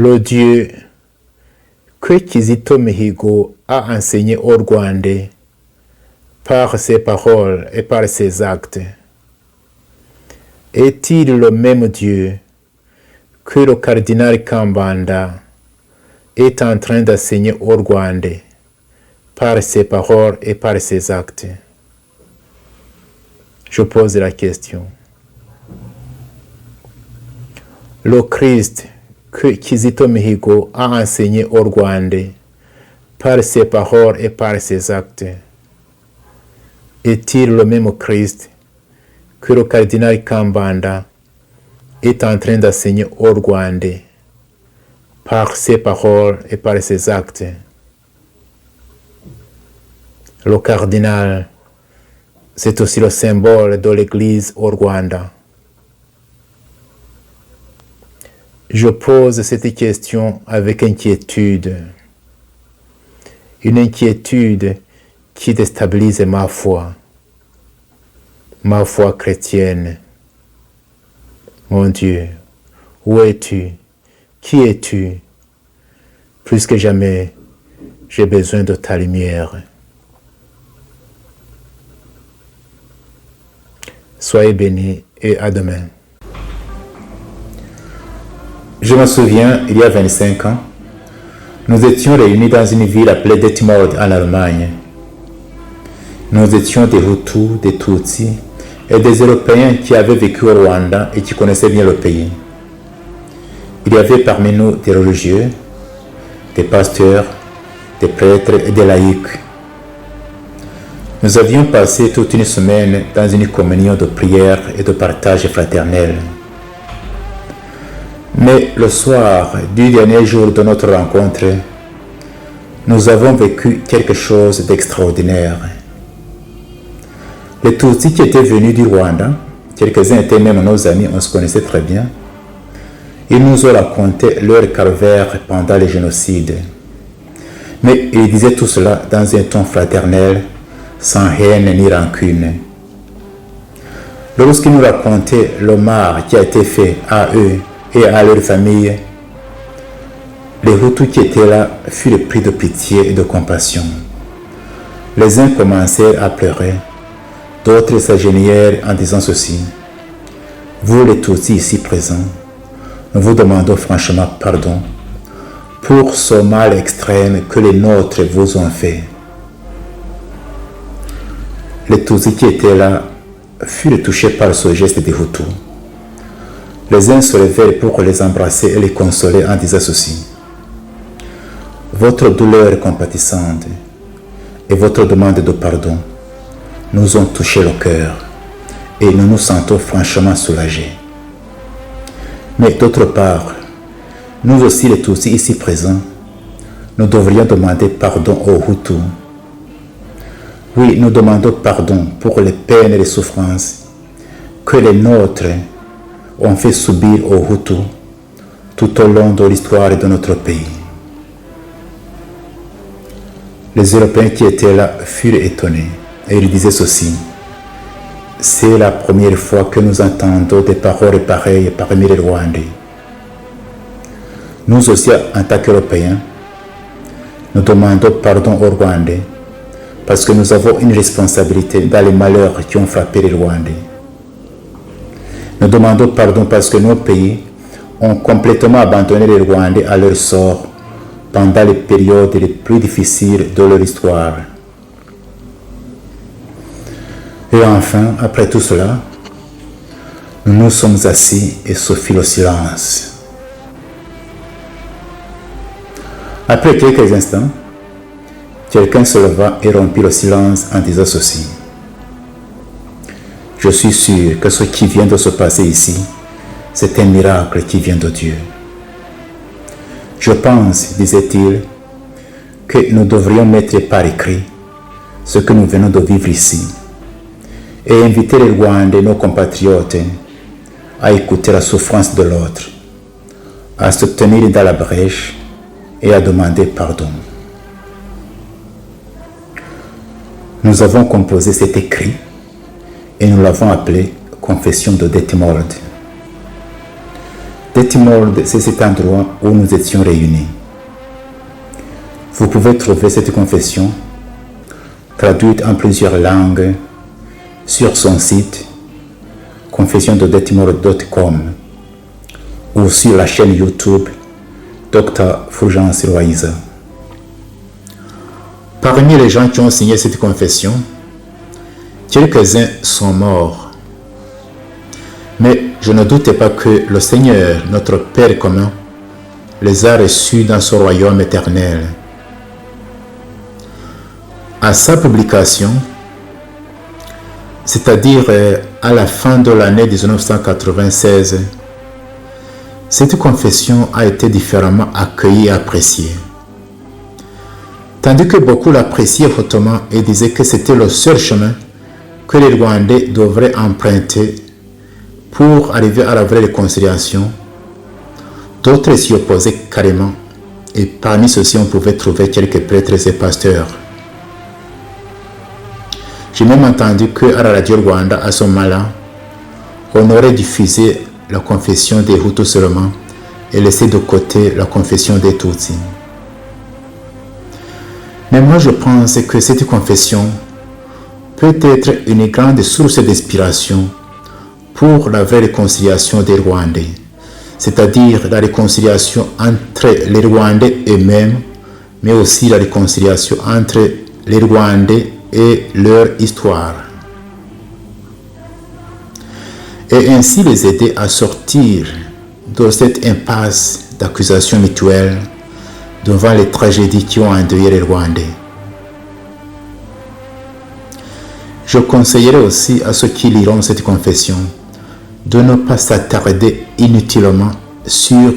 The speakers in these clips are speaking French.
Le Dieu que Kizito Mihigo a enseigné au Rwandais par ses paroles et par ses actes est-il le même Dieu que le cardinal Kambanda est en train d'enseigner au Rwandais par ses paroles et par ses actes? Je pose la question. Le Christ que Kizito Mihigo a enseigné au Rwandais par ses paroles et par ses actes est-il le même Christ que le cardinal Kambanda est en train d'enseigner au Rwandais par ses paroles et par ses actes? Le cardinal, c'est aussi le symbole de l'Église au Rwanda. Je pose cette question avec inquiétude. Une inquiétude qui déstabilise ma foi chrétienne. Mon Dieu, où es-tu? Qui es-tu? Plus que jamais, j'ai besoin de ta lumière. Soyez bénis et à demain. Je me souviens, il y a 25 ans, nous étions réunis dans une ville appelée Detmold en Allemagne. Nous étions des Hutus, des Tutsis et des Européens qui avaient vécu au Rwanda et qui connaissaient bien le pays. Il y avait parmi nous des religieux, des pasteurs, des prêtres et des laïcs. Nous avions passé toute une semaine dans une communion de prière et de partage fraternel. Mais le soir du dernier jour de notre rencontre, nous avons vécu quelque chose d'extraordinaire. Les Tutsis qui étaient venus du Rwanda, quelques-uns étaient même nos amis, on se connaissait très bien, ils nous ont raconté leur calvaire pendant le génocide. Mais ils disaient tout cela dans un ton fraternel, sans haine ni rancune. Lorsqu'ils nous racontaient le mal qui a été fait à eux et à leur famille, les Hutus qui étaient là furent pris de pitié et de compassion. Les uns commencèrent à pleurer, d'autres s'agenouillèrent en disant ceci: vous les Tutsis ici présents, nous vous demandons franchement pardon pour ce mal extrême que les nôtres vous ont fait. Les Tutsis qui étaient là furent touchés par ce geste des Hutus. Les uns se levèrent pour les embrasser et les consoler en disant ceci: votre douleur compatissante et votre demande de pardon nous ont touché le cœur et nous nous sentons franchement soulagés. Mais d'autre part, nous aussi les Tutsis ici présents, nous devrions demander pardon aux Hutus. Oui, nous demandons pardon pour les peines et les souffrances que les nôtres ont fait subir aux Hutus tout au long de l'histoire de notre pays. Les Européens qui étaient là furent étonnés et ils disaient ceci: c'est la première fois que nous entendons des paroles pareilles parmi les Rwandais. Nous aussi, en tant qu'Européens, nous demandons pardon aux Rwandais parce que nous avons une responsabilité dans les malheurs qui ont frappé les Rwandais. Nous demandons pardon parce que nos pays ont complètement abandonné les Rwandais à leur sort pendant les périodes les plus difficiles de leur histoire. Et enfin, après tout cela, nous nous sommes assis et ce fut le silence. Après quelques instants, quelqu'un se leva et rompit le silence en disant ceci: je suis sûr que ce qui vient de se passer ici, c'est un miracle qui vient de Dieu. Je pense, disait-il, que nous devrions mettre par écrit ce que nous venons de vivre ici et inviter les Rwandais, nos compatriotes, à écouter la souffrance de l'autre, à se tenir dans la brèche et à demander pardon. Nous avons composé cet écrit et nous l'avons appelé Confession de Detmold. Detmold, c'est cet endroit où nous étions réunis. Vous pouvez trouver cette confession, traduite en plusieurs langues, sur son site confessiondedetmold.com ou sur la chaîne YouTube Dr. Fulgence Roïza. Parmi les gens qui ont signé cette confession, quelques-uns sont morts. Mais je ne doutais pas que le Seigneur, notre Père commun, les a reçus dans son royaume éternel. À sa publication, c'est-à-dire à la fin de l'année 1996, cette confession a été différemment accueillie et appréciée. Tandis que beaucoup l'appréciaient hautement et disaient que c'était le seul chemin que les Rwandais devraient emprunter pour arriver à la vraie réconciliation, d'autres s'y opposaient carrément, et parmi ceux-ci on pouvait trouver quelques prêtres et pasteurs. J'ai même entendu qu'à la radio Rwanda, à ce moment-là, on aurait diffusé la confession des Hutus seulement et laissé de côté la confession des Tutsis. Mais moi je pense que cette confession peut être une grande source d'inspiration pour la vraie réconciliation des Rwandais, c'est-à-dire la réconciliation entre les Rwandais eux-mêmes, mais aussi la réconciliation entre les Rwandais et leur histoire. Et ainsi les aider à sortir de cette impasse d'accusations mutuelles devant les tragédies qui ont endeuillé les Rwandais. Je conseillerais aussi à ceux qui liront cette confession de ne pas s'attarder inutilement sur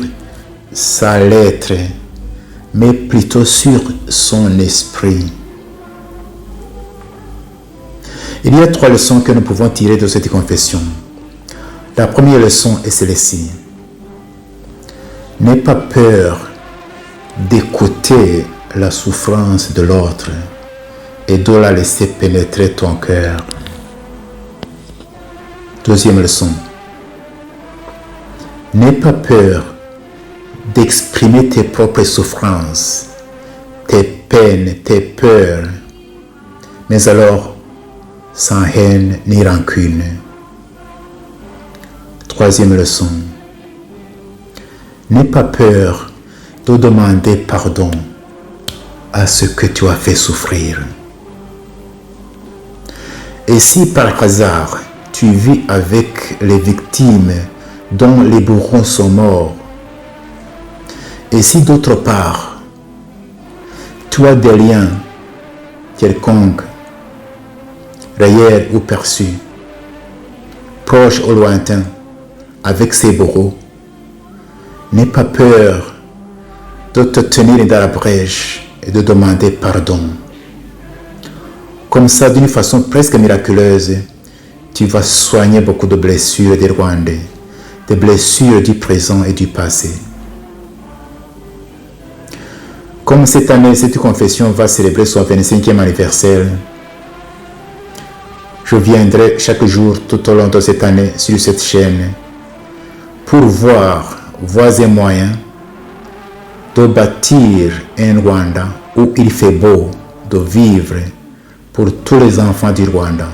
sa lettre, mais plutôt sur son esprit. Il y a 3 leçons que nous pouvons tirer de cette confession. La première leçon est celle-ci. N'aie pas peur d'écouter la souffrance de l'autre et de la laisser pénétrer ton cœur. Deuxième leçon. N'aie pas peur d'exprimer tes propres souffrances, tes peines, tes peurs, mais alors sans haine ni rancune. Troisième leçon. N'aie pas peur de demander pardon à ce que tu as fait souffrir. Et si par hasard tu vis avec les victimes dont les bourreaux sont morts, et si d'autre part tu as des liens quelconques, réels ou perçus, proches ou lointains, avec ces bourreaux, n'aie pas peur de te tenir dans la brèche et de demander pardon. Comme ça, d'une façon presque miraculeuse, tu vas soigner beaucoup de blessures des Rwandais, des blessures du présent et du passé. Comme cette année, cette confession va célébrer son 25e anniversaire, je viendrai chaque jour tout au long de cette année sur cette chaîne pour voir voies et moyens de bâtir un Rwanda où il fait beau de vivre pour tous les enfants du Rwanda.